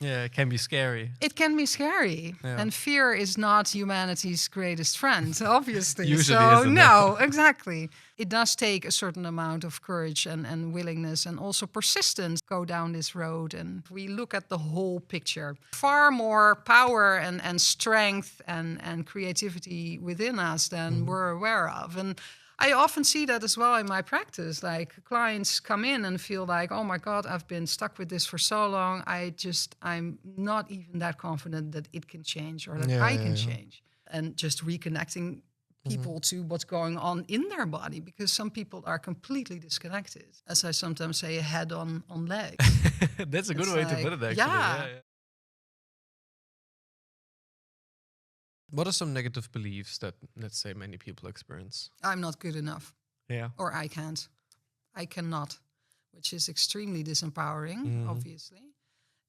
Yeah, it can be scary. It can be scary. Yeah. And fear is not humanity's greatest friend, obviously. Usually so isn't, no, exactly. It does take a certain amount of courage and willingness and also persistence to go down this road. And we look at the whole picture. Far more power and strength and creativity within us than we're aware of. And I often see that as well in my practice. Like clients come in and feel like, oh my God, I've been stuck with this for so long. I'm not even that confident that it can change or that I can change. And just reconnecting people to what's going on in their body, because some people are completely disconnected. As I sometimes say, a head on legs. That's a good It's way to like, put it, actually. yeah. What are some negative beliefs that, let's say, many people experience? I'm not good enough. Yeah. Or I can't. I cannot, which is extremely disempowering, obviously.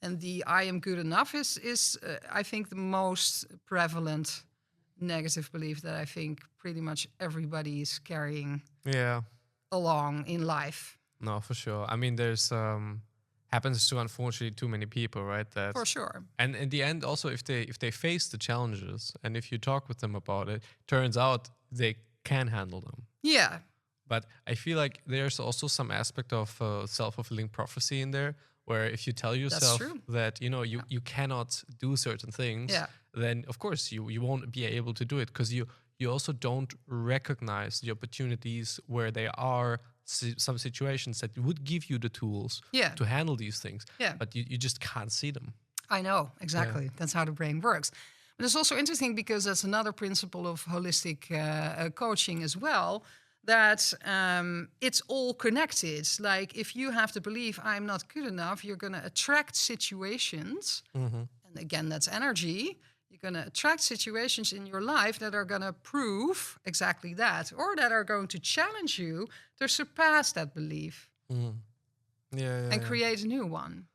And the I am good enough is I think, the most prevalent negative belief that I think pretty much everybody is carrying Yeah. along in life. No, for sure. I mean, there's happens to, unfortunately, too many people, right? That, For sure. and in the end, also, if they face the challenges and if you talk with them about it, turns out they can handle them. Yeah. But I feel like there's also some aspect of self-fulfilling prophecy in there, where if you tell yourself true. that you cannot do certain things, Yeah. then of course you won't be able to do it, because you also don't recognize the opportunities where there are some situations that would give you the tools Yeah. to handle these things, Yeah. but you just can't see them. I know, exactly. That's how the brain works. But it's also interesting because that's another principle of holistic coaching as well, that it's all connected. Like if you have the belief, I'm not good enough, you're going to attract situations. And again, that's energy. You're going to attract situations in your life that are going to prove exactly that, or that are going to challenge you to surpass that belief and create a new one.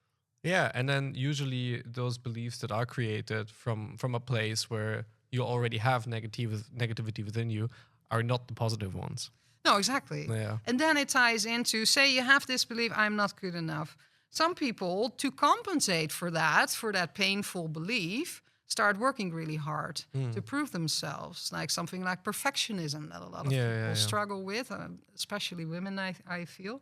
Yeah, and then usually those beliefs that are created from a place where you already have negativity within you are not the positive ones. No, exactly. Yeah. And then it ties into, say you have this belief, I'm not good enough. Some people, to compensate for that painful belief, start working really hard to prove themselves. Like something like perfectionism that a lot of people struggle with, especially women, I feel.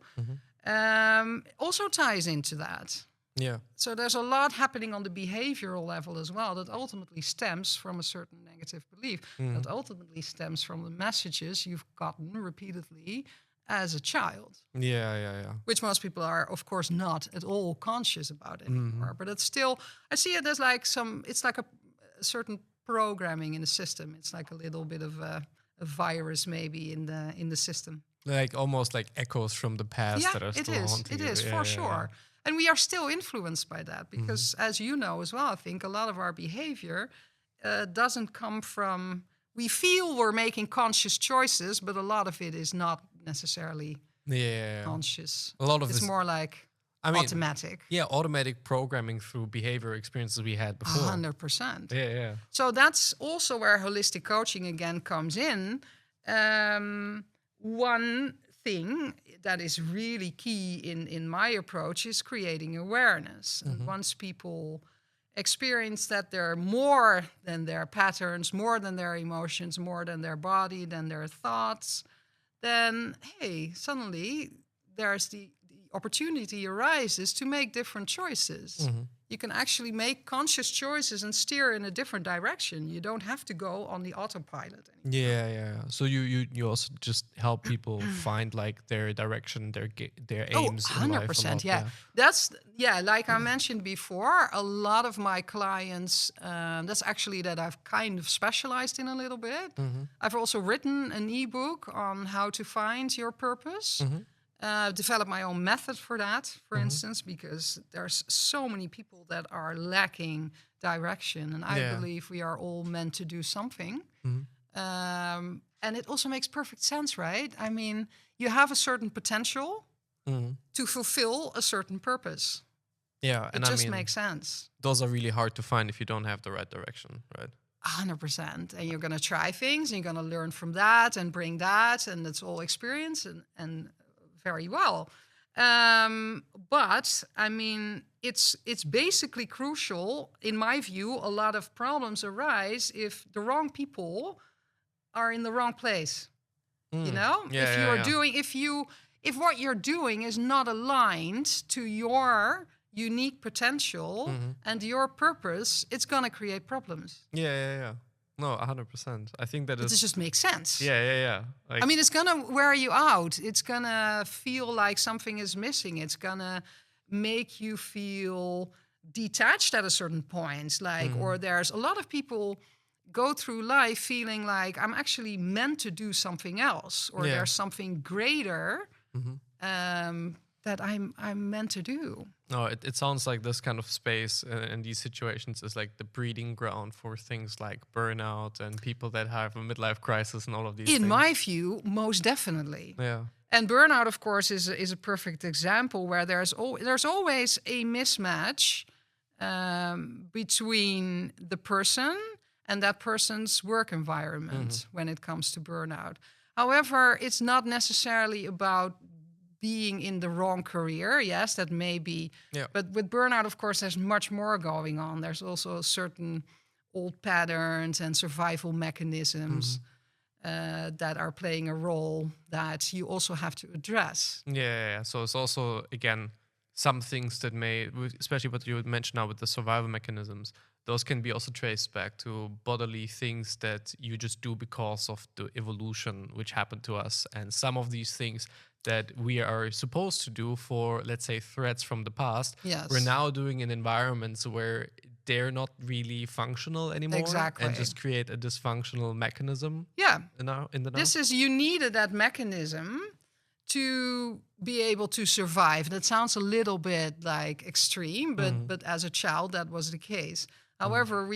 Also ties into that. Yeah. So there's a lot happening on the behavioral level as well that ultimately stems from a certain negative belief, that ultimately stems from the messages you've gotten repeatedly as a child. Yeah. Which most people are, of course, not at all conscious about anymore. But it's still, I see it as like it's like a certain programming in the system. It's like a little bit of a virus maybe in the system. Like almost like echoes from the past that are still haunting you. It is, for sure. And we are still influenced by that because, as you know as well, I think a lot of our behavior doesn't come from... We feel we're making conscious choices, but a lot of it is not necessarily conscious. A lot of it's more like automatic. Yeah, automatic programming through behavior experiences we had before. 100%. Yeah. So that's also where holistic coaching again comes in. One thing that is really key in my approach is creating awareness. And once people experience that they're more than their patterns, more than their emotions, more than their body, than their thoughts, then, hey, suddenly there's the opportunity arises to make different choices. You can actually make conscious choices and steer in a different direction. You don't have to go on the autopilot anymore. Yeah. So you also just help people find like their direction, their aims in life. 100%, yeah. That's, like I mentioned before, a lot of my clients, that's actually that I've kind of specialized in a little bit. I've also written an ebook on how to find your purpose. Develop my own method for that, for instance, because there's so many people that are lacking direction. And I believe we are all meant to do something. And it also makes perfect sense, right? I mean, you have a certain potential to fulfill a certain purpose. Yeah, and it just makes sense. Those are really hard to find if you don't have the right direction, right? 100%. And you're going to try things, and you're going to learn from that and bring that, and it's all experience and very well. But I mean, it's basically crucial, in my view. A lot of problems arise if the wrong people are in the wrong place. You know, Yeah, if you yeah, are yeah. doing, if what you're doing is not aligned to your unique potential and your purpose, it's gonna create problems. Yeah, yeah, yeah. No, 100%. I think that It is. just makes sense. Yeah, yeah, yeah. Like, I mean, it's gonna wear you out. It's gonna feel like something is missing. It's gonna make you feel detached at a certain point. Like, or there's a lot of people go through life feeling like I'm actually meant to do something else, or Yeah. there's something greater that I'm meant to do. No, it sounds like this kind of space in these situations is like the breeding ground for things like burnout and people that have a midlife crisis and all of these In things. my view, most definitely. Yeah. And burnout, of course, is a perfect example where there's always a mismatch between the person and that person's work environment when it comes to burnout. However, it's not necessarily about being in the wrong career. Yes, that may be. Yeah. But with burnout, of course, there's much more going on. There's also certain old patterns and survival mechanisms that are playing a role that you also have to address. Yeah, yeah, yeah. So it's also, again, some things that may, especially what you mentioned now with the survival mechanisms, those can be also traced back to bodily things that you just do because of the evolution which happened to us. And some of these things that we are supposed to do for, let's say, threats from the past, Yes. we're now doing in environments where they're not really functional anymore. Exactly. And just create a dysfunctional mechanism. Yeah. In the now. This is, you needed that mechanism to be able to survive. That sounds a little bit like extreme, but as a child, that was the case. However,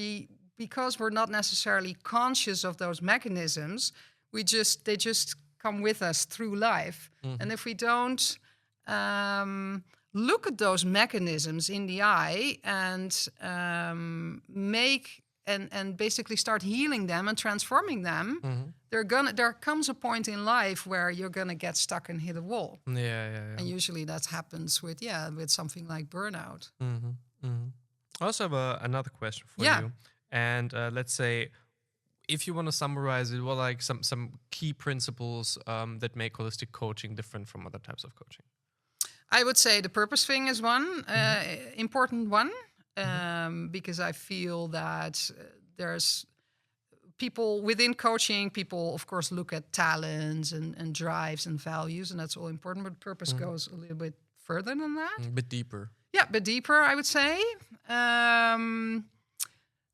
because we're not necessarily conscious of those mechanisms, they just come with us through life. And if we don't look at those mechanisms in the eye and and basically start healing them and transforming them, there comes a point in life where you're gonna get stuck and hit a wall. Yeah, yeah, yeah. And usually that happens with something like burnout. I also have another question for Yeah. you. And let's say, if you want to summarize it, what are like some key principles that make holistic coaching different from other types of coaching? I would say the purpose thing is one important one, because I feel that there's people within coaching, people of course look at talents and drives and values, and that's all important, but purpose goes a little bit further than that. A bit deeper. Yeah, but deeper, I would say.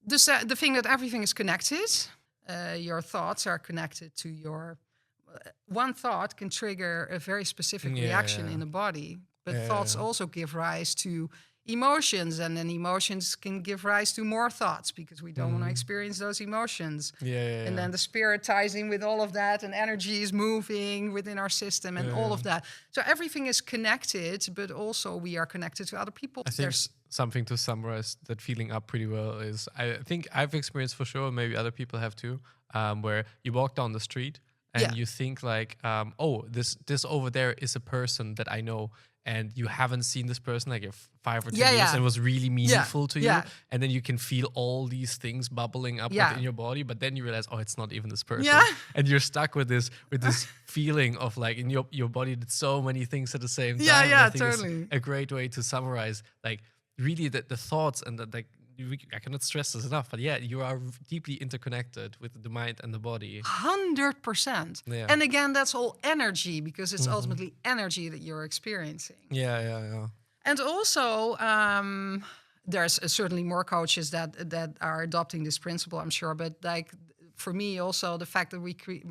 The thing that everything is connected. Your thoughts are connected to your... One thought can trigger a very specific reaction in the body. But thoughts also give rise to emotions. And then emotions can give rise to more thoughts because we don't want to experience those emotions. And then the spirit ties in with all of that. And energy is moving within our system and all of that. So everything is connected, but also we are connected to other people. I think something to summarize that feeling up pretty well is, I think I've experienced for sure, maybe other people have too, where you walk down the street and you think like, oh, this over there is a person that I know. And you haven't seen this person like 5 or 10 years and it was really meaningful to you. And then you can feel all these things bubbling up within your body. But then you realize, oh, it's not even this person. And you're stuck with this feeling of like in your body did so many things at the same time. Yeah, I think totally. it's a great way to summarize like really the thoughts and I cannot stress this enough, but you are deeply interconnected with the mind and the body. 100%. Yeah. And again, that's all energy because it's ultimately energy that you're experiencing. Yeah. And also, there's certainly more coaches that are adopting this principle, I'm sure. But like for me, also the fact that we create,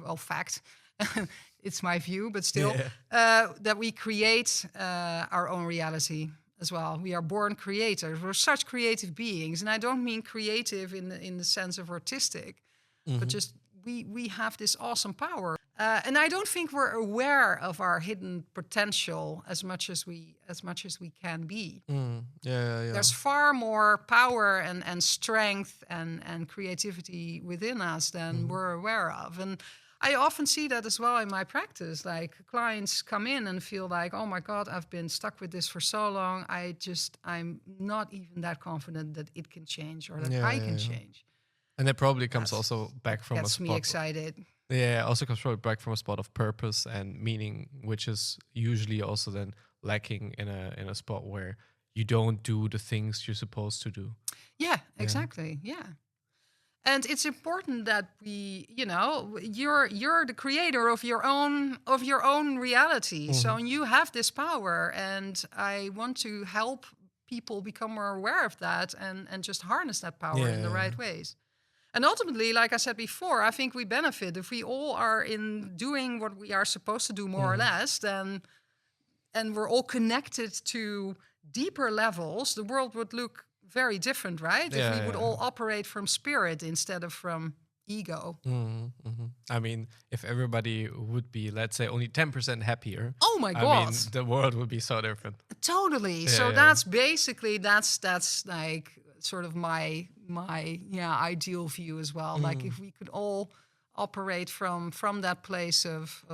it's my view, but still, that we create our own reality as well. We are born creators. We're such creative beings, and I don't mean creative in the sense of artistic, but just we have this awesome power. And I don't think we're aware of our hidden potential as much as we can be. There's far more power and strength and creativity within us than we're aware of. And I often see that as well in my practice. Like clients come in and feel like, oh my God, I've been stuck with this for so long. I'm not even that confident that it can change or that I can change. And that probably comes That's, also back that from a gets me spot. excited. Yeah, also comes probably back from a spot of purpose and meaning, which is usually also then lacking in a spot where you don't do the things you're supposed to do. Yeah, exactly. Yeah. And it's important that we, you're the creator of your own reality. So you have this power, and I want to help people become more aware of that and just harness that power in the right ways. And ultimately, like I said before, I think we benefit if we all are in doing what we are supposed to do more or less, then and we're all connected to deeper levels, the world would look very different, right? If we would all operate from spirit instead of from ego. I mean, if everybody would be, let's say, only 10% happier, Oh my I God. mean, the world would be so different. Totally. So that's basically that's like sort of my ideal view as well. Like if we could all operate from that place of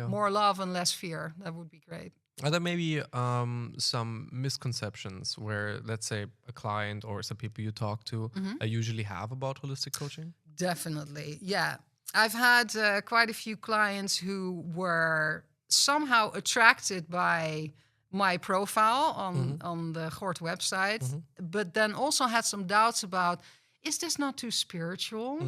more love and less fear, that would be great. Are there maybe some misconceptions where, let's say, a client or some people you talk to usually have about holistic coaching? Definitely. Yeah. I've had quite a few clients who were somehow attracted by my profile on the Gort website, but then also had some doubts about, is this not too spiritual?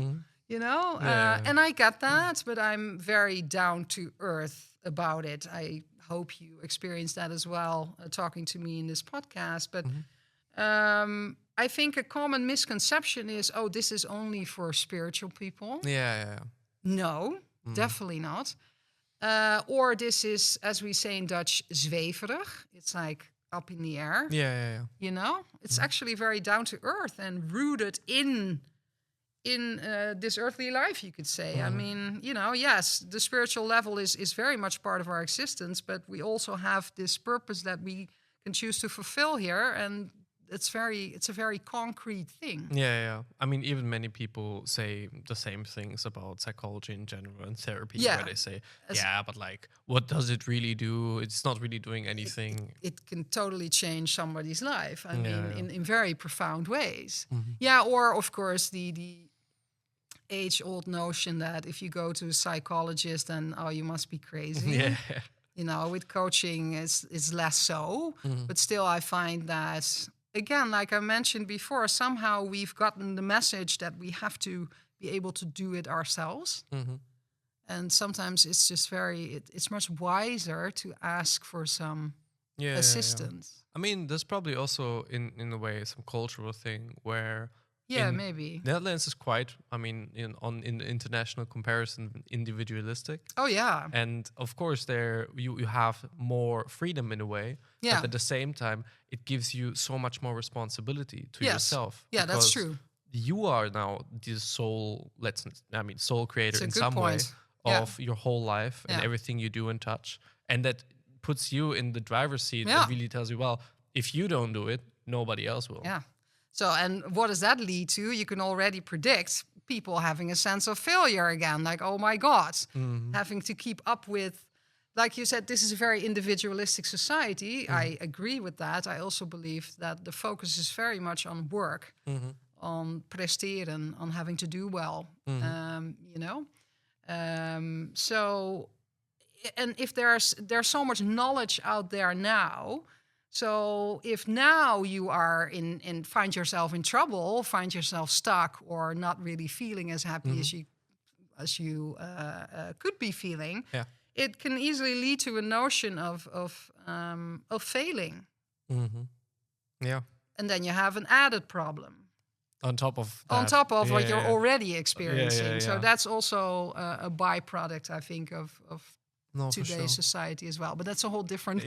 And I get that, but I'm very down to earth about it. I hope you experience that as well, talking to me in this podcast. But I think a common misconception is, oh, this is only for spiritual people. Yeah. No, definitely not. Or this is, as we say in Dutch, zweverig. It's like up in the air. Yeah. It's actually very down to earth and rooted in this earthly life, you could say. I mean, yes, the spiritual level is very much part of our existence, but we also have this purpose that we can choose to fulfill here, and it's a very concrete thing. Yeah. I mean, even many people say the same things about psychology in general and therapy, where they say, but like, what does it really do? It's not really doing anything. It can totally change somebody's life. I mean, in very profound ways. Yeah, or of course the age-old notion that if you go to a psychologist, then you must be crazy. With coaching is less so, but still I find that, again, like I mentioned before, somehow we've gotten the message that we have to be able to do it ourselves. And sometimes it's just it's much wiser to ask for some assistance. I mean, there's probably also in a way some cultural thing where maybe Netherlands is quite, I mean, in the international comparison, individualistic. Oh yeah. And of course there you have more freedom in a way. Yeah. But at the same time, it gives you so much more responsibility to yourself. Yeah, that's true. You are now the soul creator in some way of your whole life and everything you do and touch. And that puts you in the driver's seat and really tells you, well, if you don't do it, nobody else will. Yeah. So, and what does that lead to? You can already predict people having a sense of failure again. Like, oh my God, having to keep up with, like you said, this is a very individualistic society. I agree with that. I also believe that the focus is very much on work, on presteren, on having to do well, So, and if there's so much knowledge out there now. So if now you are find yourself in trouble, find yourself stuck, or not really feeling as happy as you could be feeling, it can easily lead to a notion of failing. Yeah. And then you have an added problem on top of what you're already experiencing. So that's also a byproduct, I think, of today's society as well, but that's a whole different,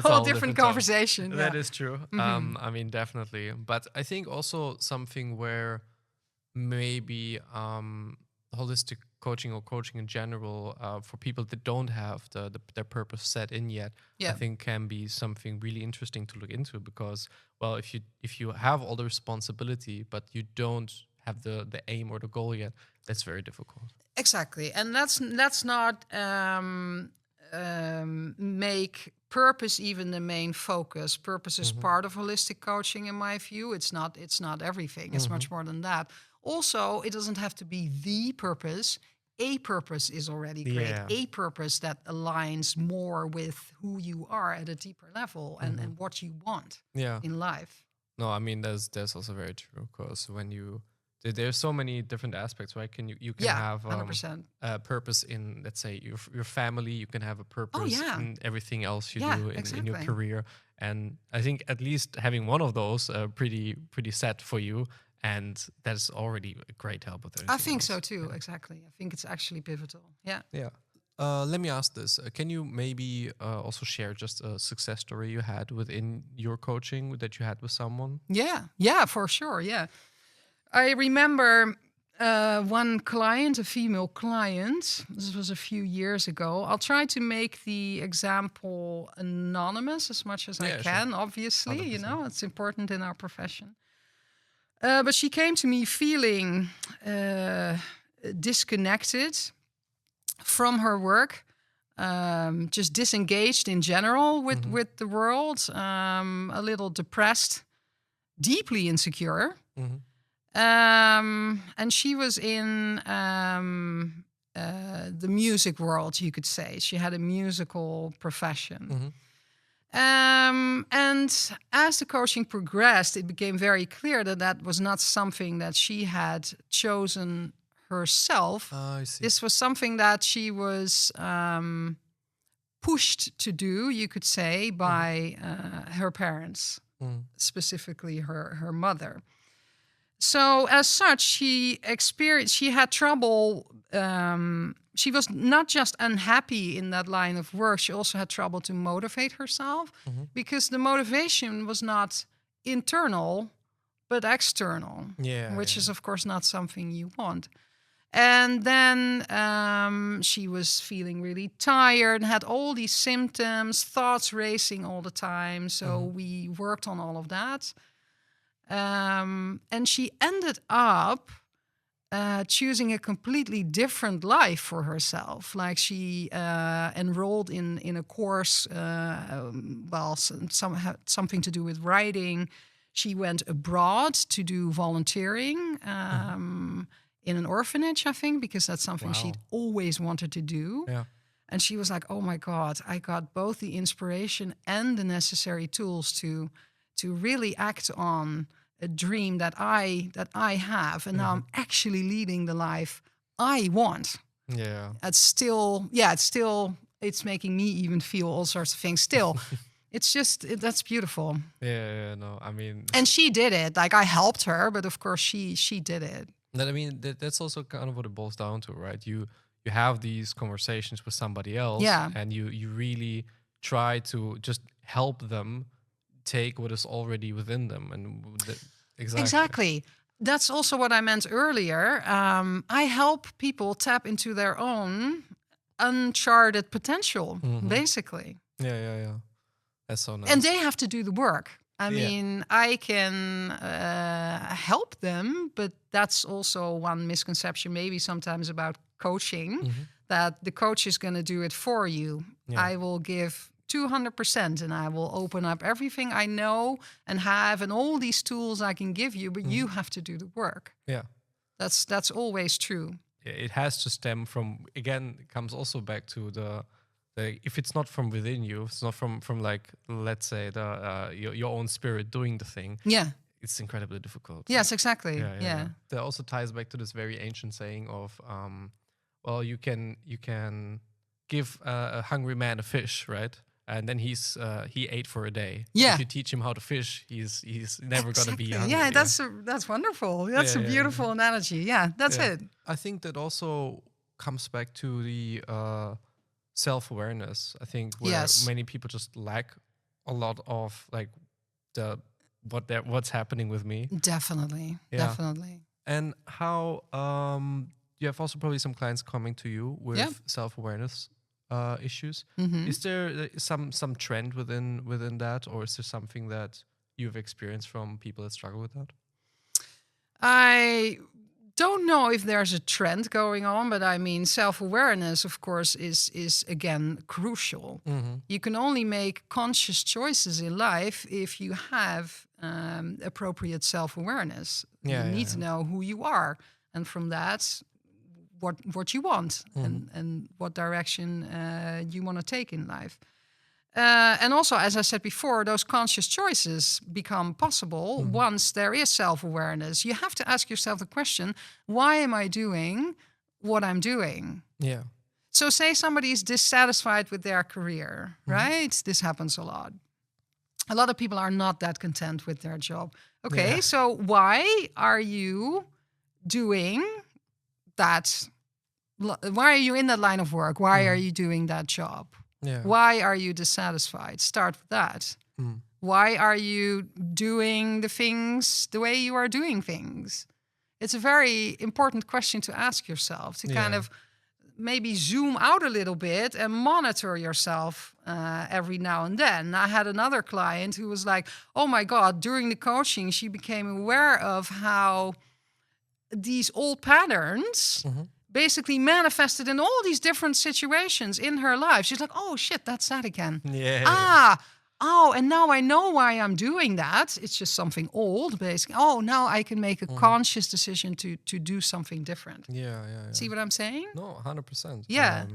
whole different conversation. That is true. I mean, definitely. But I think also something where maybe holistic coaching or coaching in general for people that don't have their purpose set in yet, I think can be something really interesting to look into, because, well, if you have all the responsibility but you don't have the aim or the goal yet, that's very difficult. Exactly, and let's not make purpose even the main focus. Purpose is part of holistic coaching, in my view. It's not everything. It's much more than that. Also, it doesn't have to be the purpose. A purpose is already great. Yeah. A purpose that aligns more with who you are at a deeper level and what you want in life. No, I mean that's also very true, because when there's so many different aspects, right? You can have 100%. a purpose in, let's say, your family. You can have a purpose in everything else you do in your career. And I think at least having one of those pretty set for you, and that's already a great help with everything I think else. so too. Exactly. I think it's actually pivotal. Yeah. Yeah. Let me ask this. Can you maybe also share just a success story you had within your coaching that you had with someone? Yeah, for sure. Yeah. I remember one client, a female client. This was a few years ago. I'll try to make the example anonymous as much as I can, sure. Obviously. 100%. You know, it's important in our profession. But she came to me feeling disconnected from her work, just disengaged in general with the world, a little depressed, deeply insecure. And she was in the music world, you could say. She had a musical profession. And as the coaching progressed, it became very clear that that was not something that she had chosen herself. I see. This was something that she was pushed to do, you could say, by her parents, specifically her mother. So as such, she had trouble. She was not just unhappy in that line of work, she also had trouble to motivate herself because the motivation was not internal, but external, which is, of course, not something you want. And then she was feeling really tired and had all these symptoms, thoughts racing all the time. So we worked on all of that. And she ended up choosing a completely different life for herself. Like she enrolled in a course, something to do with writing. She went abroad to do volunteering in an orphanage, I think, because that's something she'd always wanted to do. Yeah. And she was like, oh my God, I got both the inspiration and the necessary tools to really act on a dream that I have, and now I'm actually leading the life I want. Yeah, it's making me even feel all sorts of things. Still, that's beautiful. Yeah, no, I mean, and she did it. Like I helped her, but of course she did it. I mean, that's also kind of what it boils down to, right? You have these conversations with somebody else, and you really try to just help them take what is already within them, and exactly. That's also what I meant earlier. I help people tap into their own uncharted potential, basically. Yeah. That's so nice. And they have to do the work. I mean, I can help them, but that's also one misconception maybe sometimes about coaching, that the coach is going to do it for you. Yeah. I will give 200% and I will open up everything I know and have and all these tools I can give you, but you have to do the work. Yeah. That's always true. Yeah, it has to stem from, again, it comes also back to the if it's not from within you, it's not from like, let's say your own spirit doing the thing. Yeah. It's incredibly difficult. Yes, exactly. Yeah. That also ties back to this very ancient saying of well, you can give a hungry man a fish, right? And then he ate for a day. Yeah. If you teach him how to fish, he's never going to be hungry. Yeah, that's wonderful. That's a beautiful analogy. Yeah, that's it. I think that also comes back to the self-awareness. I think where many people just lack a lot of like what's happening with me. Definitely. And how you have also probably some clients coming to you with self-awareness issues. Is there some trend within that, or is there something that you've experienced from people that struggle with that? I don't know if there's a trend going on, but I mean, self-awareness, of course, is again crucial. You can only make conscious choices in life if you have appropriate self-awareness. You need to know who you are, and from that, what you want and what direction you want to take in life. And also, as I said before, those conscious choices become possible once there is self-awareness. You have to ask yourself the question, why am I doing what I'm doing? Yeah. So say somebody is dissatisfied with their career, right? This happens a lot. A lot of people are not that content with their job. Okay, so why are you doing that? Why are you in that line of work? Why are you doing that job? Yeah. Why are you dissatisfied? Start with that. Why are you doing the things the way you are doing things? It's a very important question to ask yourself, to kind of maybe zoom out a little bit and monitor yourself every now and then. I had another client who was like, oh my God, during the coaching, she became aware of how these old patterns basically manifested in all these different situations in her life. She's like, oh shit, that's that again. Oh, and now I know why I'm doing that. It's just something old, basically. Oh, now I can make a conscious decision to do something different. Yeah. See what I'm saying? No, 100%. Yeah.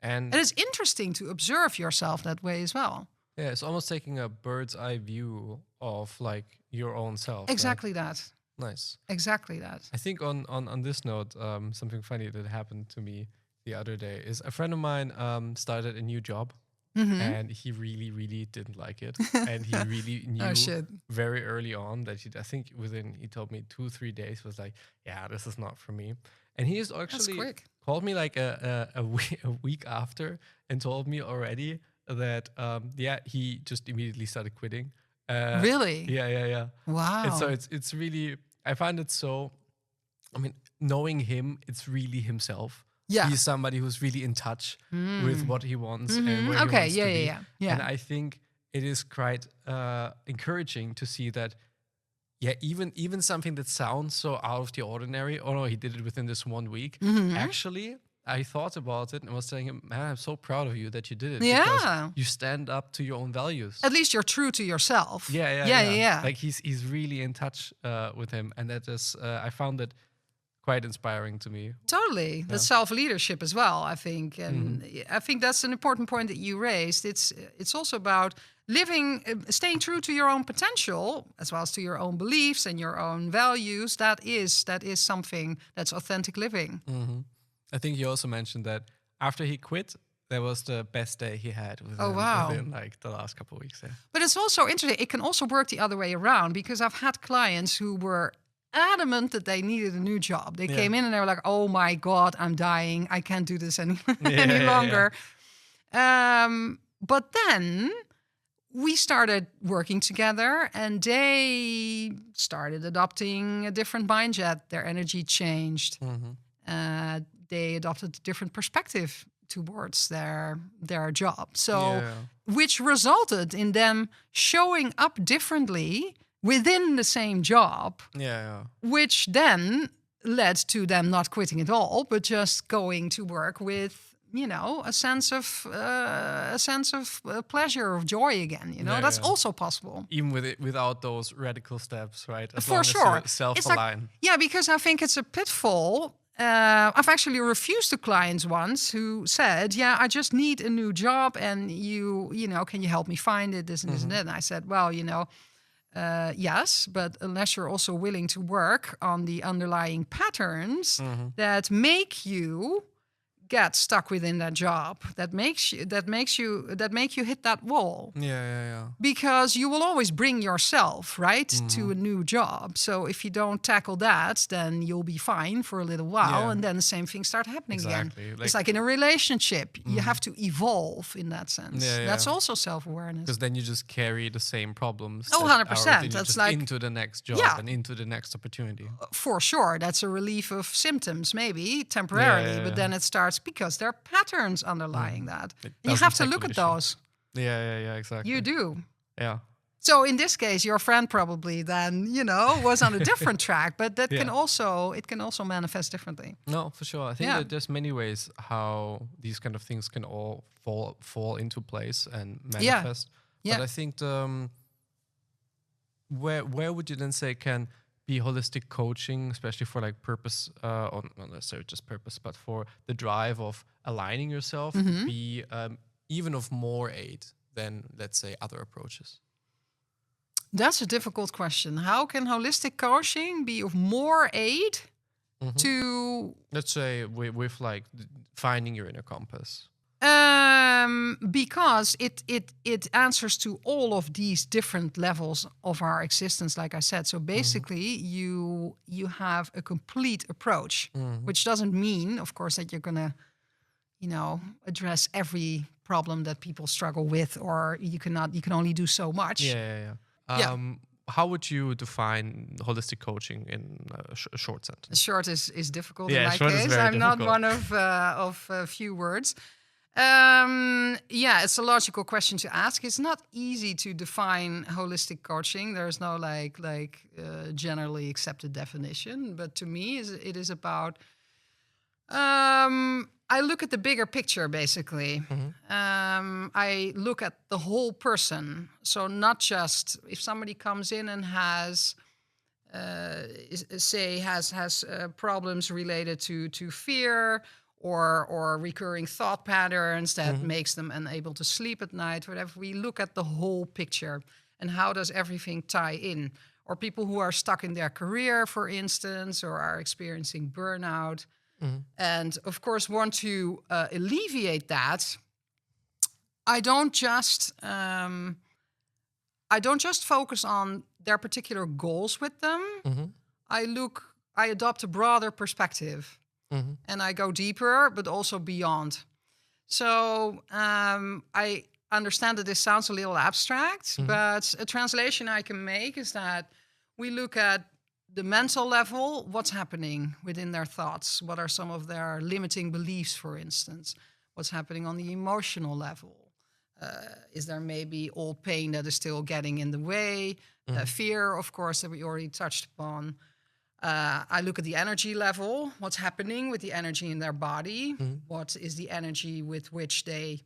And it's interesting to observe yourself that way as well. Yeah, it's almost taking a bird's eye view of like your own self. Exactly that. Nice. Exactly that. I think on this note, something funny that happened to me the other day is a friend of mine started a new job. And he really, really didn't like it. And he really knew very early on that I think he told me 2-3 days was like, yeah, this is not for me. And he has actually called me like a week after and told me already that, he just immediately started quitting. Really? Yeah. Wow. And so it's really, I find it so, I mean, knowing him, it's really himself. Yeah. He's somebody who's really in touch with what he wants and where he wants to be. Yeah. And I think it is quite encouraging to see that, even something that sounds so out of the ordinary, oh no, he did it within this 1 week. Actually, I thought about it and was saying, man, I'm so proud of you that you did it. Yeah. Because you stand up to your own values. At least you're true to yourself. Yeah. Like he's really in touch with him. And that is, I found it quite inspiring to me. Totally. That's self-leadership as well, I think. And I think that's an important point that you raised. It's also about staying true to your own potential, as well as to your own beliefs and your own values. That is something that's authentic living. I think you also mentioned that after he quit, that was the best day he had within like the last couple of weeks. Yeah. But it's also interesting. It can also work the other way around, because I've had clients who were adamant that they needed a new job. They came in and they were like, oh my God, I'm dying. I can't do this any longer. But then we started working together and they started adopting a different mindset. Their energy changed. They adopted a different perspective towards their job. So, which resulted in them showing up differently within the same job, which then led to them not quitting at all, but just going to work with, a sense of pleasure, of joy again. That's also possible. Even without those radical steps, right? For sure, self-align. Because I think it's a pitfall. I've actually refused to clients once who said, I just need a new job, and can you help me find it? This and this and that. And I said, well, yes, but unless you're also willing to work on the underlying patterns that make you get stuck within that job, that make you hit that wall. Because you will always bring yourself to a new job. So if you don't tackle that, then you'll be fine for a little while, and then the same things start happening again. It's like in a relationship, you have to evolve in that sense. That's also self-awareness. Because then you just carry the same problems. 100%. That's like into the next job and into the next opportunity. For sure, that's a relief of symptoms, maybe temporarily, but then it starts because there are patterns underlying that. And you have to look at those. Yeah, exactly. You do. Yeah. So in this case, your friend probably then, was on a different track, but that can also manifest differently. No, for sure. I think that there's many ways how these kind of things can all fall into place and manifest. But I think where would you then say can be holistic coaching, especially for like purpose, or not necessarily just purpose, but for the drive of aligning yourself, be even of more aid than, let's say, other approaches? That's a difficult question. How can holistic coaching be of more aid to, let's say, with like finding your inner compass? Because it answers to all of these different levels of our existence, like I said. So basically, you have a complete approach, which doesn't mean, of course, that you're gonna, address every problem that people struggle with, or you can only do so much. How would you define holistic coaching in a short sentence? Short is difficult in my short case. Is very I'm difficult. not one of few words. It's a logical question to ask. It's not easy to define holistic coaching. There's no generally accepted definition. But to me, it is about. I look at the bigger picture, basically. I look at the whole person. So not just if somebody comes in and has problems related to fear or recurring thought patterns that makes them unable to sleep at night, whatever. We look at the whole picture and how does everything tie in. Or people who are stuck in their career, for instance, or are experiencing burnout. And of course, want to alleviate that. I don't just focus on their particular goals with them. I adopt a broader perspective, and I go deeper, but also beyond. So I understand that this sounds a little abstract, but a translation I can make is that we look at the mental level, what's happening within their thoughts? What are some of their limiting beliefs, for instance? What's happening on the emotional level? Is there maybe old pain that is still getting in the way? Fear, of course, that we already touched upon. I look at the energy level. What's happening with the energy in their body? What is the energy with which they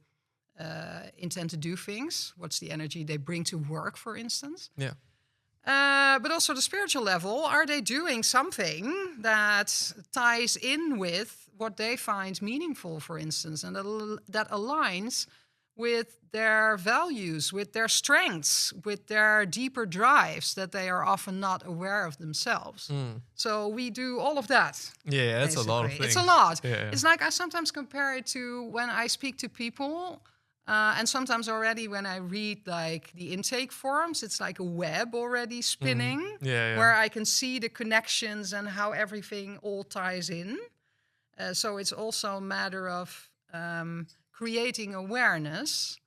intend to do things? What's the energy they bring to work, for instance? Yeah. But also the spiritual level. Are they doing something that ties in with what they find meaningful, for instance, and that aligns with their values, with their strengths, with their deeper drives that they are often not aware of themselves? So we do all of that. Yeah, that's basically. A lot of things. It's a lot. Yeah. It's like I sometimes compare it to when I speak to people. And sometimes already when I read like the intake forms, it's like a web already spinning where I can see the connections and how everything all ties in. So it's also a matter of creating awareness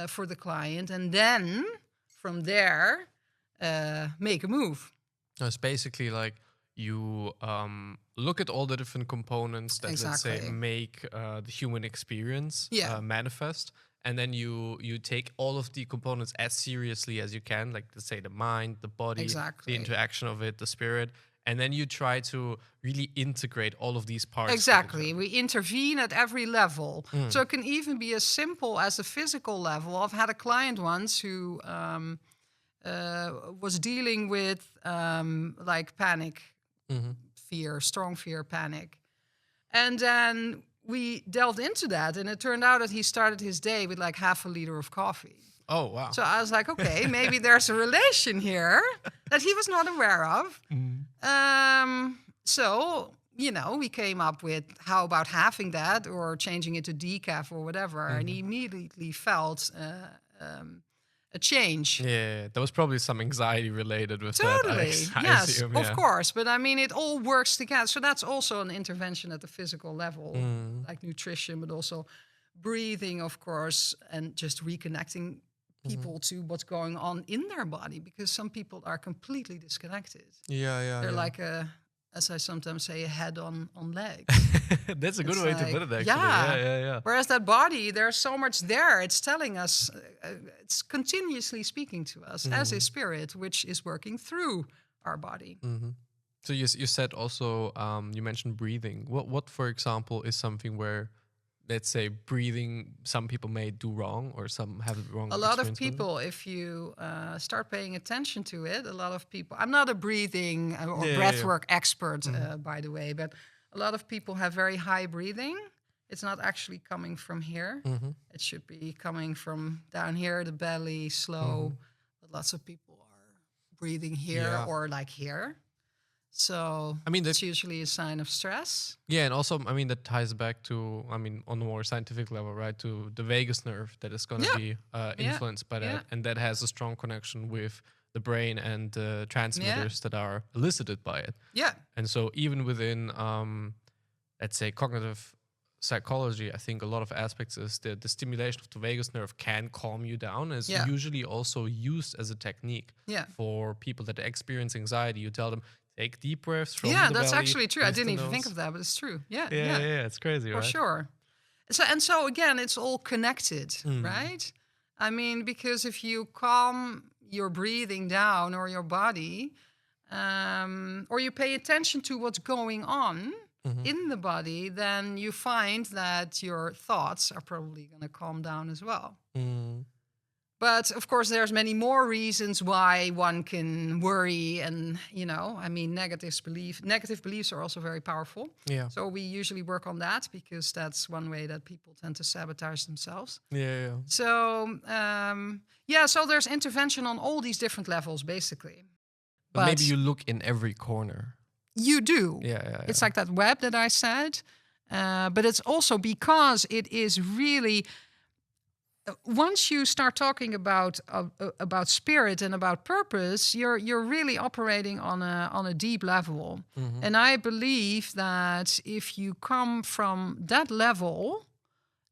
for the client, and then from there make a move. It's basically like you look at all the different components that, let's say, make the human experience manifest. And then you take all of the components as seriously as you can, like, let's say, the mind, the body, the interaction of it, the spirit. And then you try to really integrate all of these parts. Exactly. We intervene at every level. So it can even be as simple as the physical level. I've had a client once who was dealing with like panic, fear, strong fear, panic. And then we delved into that, and it turned out that he started his day with like half a liter of coffee. Oh, wow. So I was like, okay, maybe there's a relation here that he was not aware of. So, we came up with how about halving that or changing it to decaf or whatever. And he immediately felt a change. Yeah, there was probably some anxiety related with totally. that. I Yes, assume, of course. But I mean, it all works together. So that's also an intervention at the physical level, like nutrition, but also breathing, of course, and just reconnecting people to what's going on in their body, because some people are completely disconnected. Yeah. They're like a as I sometimes say, a head on legs. That's a good It's way to like, put it, actually. yeah. Yeah. Whereas that body, there's so much there. It's telling us, it's continuously speaking to us as a spirit, which is working through our body. So you said also, you mentioned breathing. What, for example, is something where, let's say, breathing, some people may do wrong or some have the wrong A lot of experience with it? people, if you start paying attention to it, a lot of people, I'm not a breathing or Yeah, breathwork expert, by the way, but a lot of people have very high breathing. It's not actually coming from here. It should be coming from down here, the belly, slow. But lots of people are breathing here Yeah. or like here. So I mean, it's usually a sign of stress. Yeah, and also, I mean, that ties back to, I mean, on a more scientific level, right, to the vagus nerve that is going to be influenced by that. And that has a strong connection with the brain and the transmitters that are elicited by it. Yeah. And so even within, let's say, cognitive psychology, I think a lot of aspects is the stimulation of the vagus nerve can calm you down. Is usually also used as a technique for people that experience anxiety. You tell them, take deep breaths from the belly. Yeah, that's actually true. I didn't even nose. think of that, but it's true. Yeah. It's crazy, For right? sure. So again, it's all connected, right? I mean, because if you calm your breathing down or your body, or you pay attention to what's going on in the body, then you find that your thoughts are probably going to calm down as well. But of course, there's many more reasons why one can worry, and I mean, negative beliefs are also very powerful. Yeah. So we usually work on that because that's one way that people tend to sabotage themselves. Yeah. So so there's intervention on all these different levels, basically. But maybe you look in every corner. You do. Yeah. It's like that web that I said, but it's also because it is really. Once you start talking about spirit and about purpose, you're really operating on a deep level. And I believe that if you come from that level,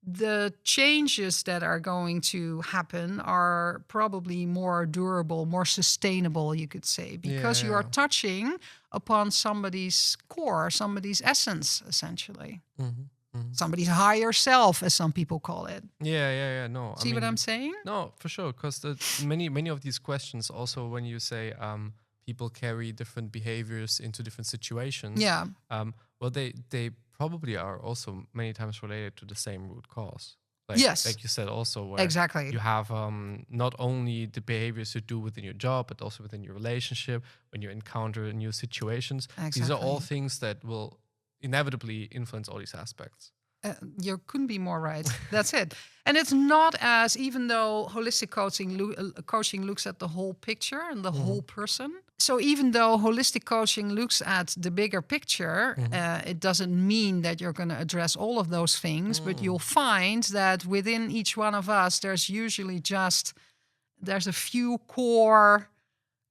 the changes that are going to happen are probably more durable, more sustainable, you could say, because you are touching upon somebody's core, somebody's essence, essentially. Somebody's higher self, as some people call it. Yeah. No. See what I'm saying? No, for sure. Because many of these questions, also when you say people carry different behaviors into different situations. Yeah. Well, they probably are also many times related to the same root cause. Yes. Like you said, also where exactly. you have not only the behaviors you do within your job, but also within your relationship, when you encounter new situations. Exactly. These are all things that will inevitably influence all these aspects. You couldn't be more right. That's it. And it's not as, even though holistic coaching looks at the whole picture and the whole person. So even though holistic coaching looks at the bigger picture, it doesn't mean that you're going to address all of those things. But you'll find that within each one of us, there's usually there's a few core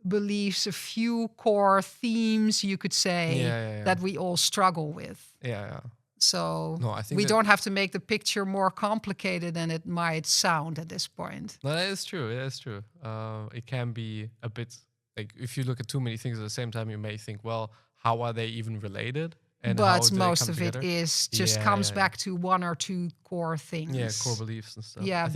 beliefs, a few core themes, you could say, that we all struggle with. Yeah. So no, I think we don't have to make the picture more complicated than it might sound at this point. No, that is true. It can be a bit like, if you look at too many things at the same time, you may think, well, how are they even related? And but most of it is comes back to one or two core things. Yeah, core beliefs and stuff. Yeah,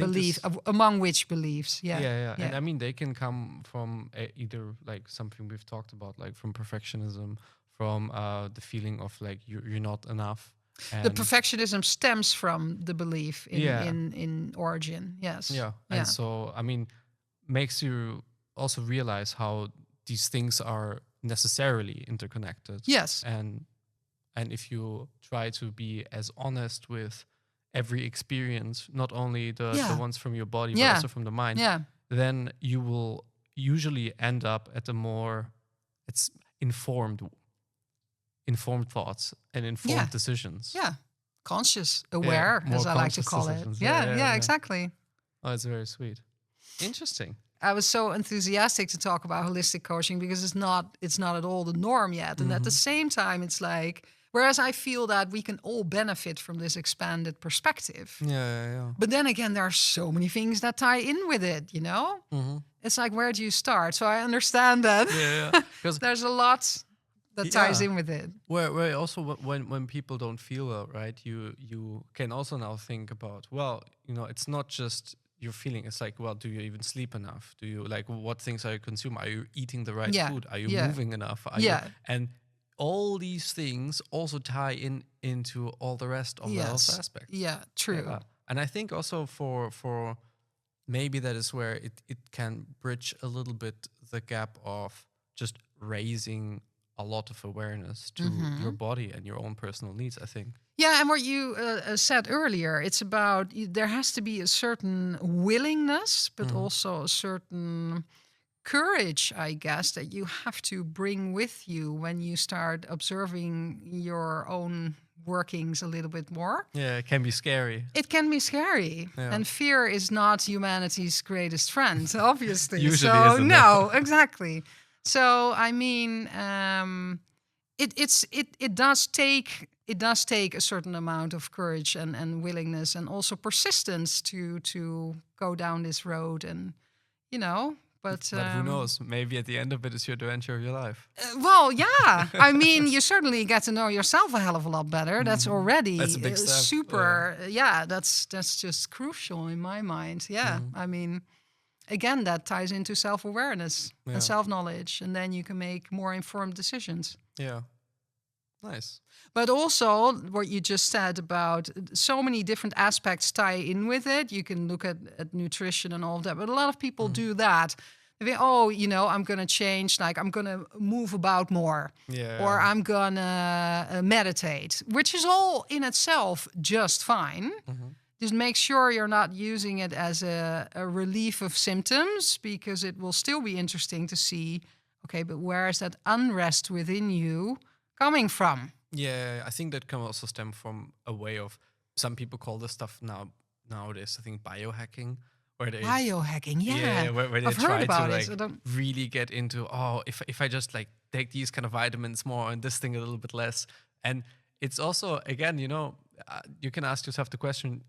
among which beliefs. Yeah. And I mean, they can come from either like something we've talked about, like from perfectionism, from the feeling of like you're not enough. And the perfectionism stems from the belief in origin. Yes. Yeah. And so, I mean, makes you also realize how these things are necessarily interconnected. Yes. And if you try to be as honest with every experience, not only the ones from your body, but also from the mind, then you will usually end up at a more informed thoughts and informed decisions. Yeah. Conscious, aware, as I like to call it. Yeah, exactly. Oh, it's very sweet. Interesting. I was so enthusiastic to talk about holistic coaching because it's not at all the norm yet. And at the same time, it's like, whereas I feel that we can all benefit from this expanded perspective. Yeah. But then again, there are so many things that tie in with it, you know? It's like, where do you start? So I understand that. Yeah. Because there's a lot that ties in with it. Where also when people don't feel well, right? You can also now think about, well, it's not just your feeling. It's like, well, do you even sleep enough? Do you like, what things are you consuming? Are you eating the right food? Are you moving enough? And all these things also tie into all the rest of the health aspects. Yeah, true. Yeah. And I think also for maybe that is where it can bridge a little bit the gap of just raising a lot of awareness to your body and your own personal needs, I think. Yeah, and what you said earlier, it's about there has to be a certain willingness, but also a certain courage, I guess, that you have to bring with you when you start observing your own workings a little bit more. Yeah, it can be scary. It can be scary. Yeah. And fear is not humanity's greatest friend, obviously. Usually isn't. No, exactly. So I mean, it does take a certain amount of courage and willingness and also persistence to go down this road, and But who knows? Maybe at the end of it is your adventure of your life. Well, yeah. I mean, you certainly get to know yourself a hell of a lot better. That's already that's a big step. Super. That's just crucial in my mind. Yeah. I mean, again, that ties into self-awareness and self-knowledge, and then you can make more informed decisions. Yeah. Nice. But also what you just said about so many different aspects tie in with it. You can look at nutrition and all of that, but a lot of people do that. They think, I'm going to change, like I'm going to move about more, or I'm going to meditate, which is all in itself just fine. Just make sure you're not using it as a relief of symptoms, because it will still be interesting to see, okay, but where is that unrest within you coming from? Yeah, I think that can also stem from a way of, some people call this stuff nowadays, I think, biohacking. Where they, where they I've try heard about to like really get into, if I just like take these kind of vitamins more and this thing a little bit less. And it's also, again, you can ask yourself the question,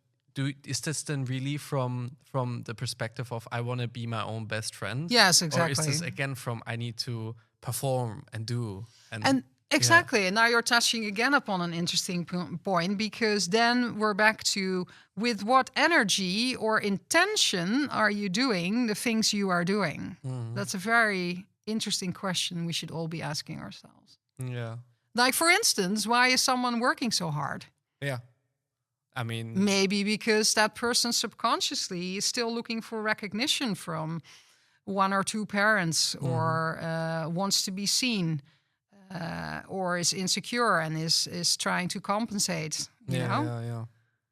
is this then really from the perspective of I want to be my own best friend? Yes, exactly. Or is this again from I need to perform and do? And exactly. And now you're touching again upon an interesting point, because then we're back to, with what energy or intention are you doing the things you are doing? That's a very interesting question we should all be asking ourselves. Yeah. Like, for instance, why is someone working so hard? Yeah. I mean, maybe because that person subconsciously is still looking for recognition from one or two parents, or wants to be seen. Or is insecure and is trying to compensate. You know? Yeah.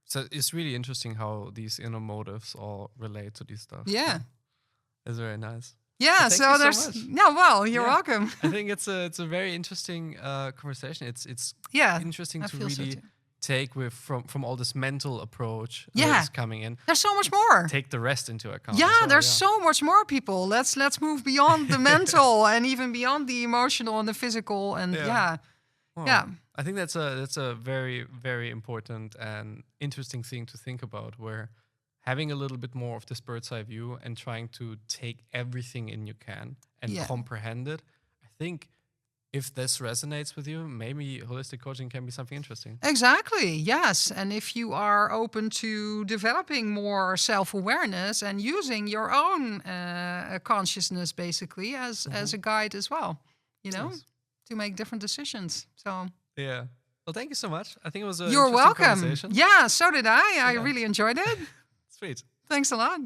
So it's really interesting how these inner motives all relate to these stuff. Yeah, it's very nice. Yeah, so there's you're welcome. I think it's a very interesting conversation. It's interesting to really take from all this mental approach that's coming in. There's so much more. Take the rest into account. Yeah, there's so much more, people. Let's move beyond the mental and even beyond the emotional and the physical, and I think that's a very, very important and interesting thing to think about, where having a little bit more of this bird's eye view and trying to take everything in you can and comprehend it. I think if this resonates with you, maybe holistic coaching can be something interesting. Exactly, yes. And if you are open to developing more self-awareness and using your own consciousness basically as a guide as well, to make different decisions. So yeah. Well, thank you so much. I think it was a You're welcome. Conversation. Yeah, so did I. I really enjoyed it. Sweet. Thanks a lot.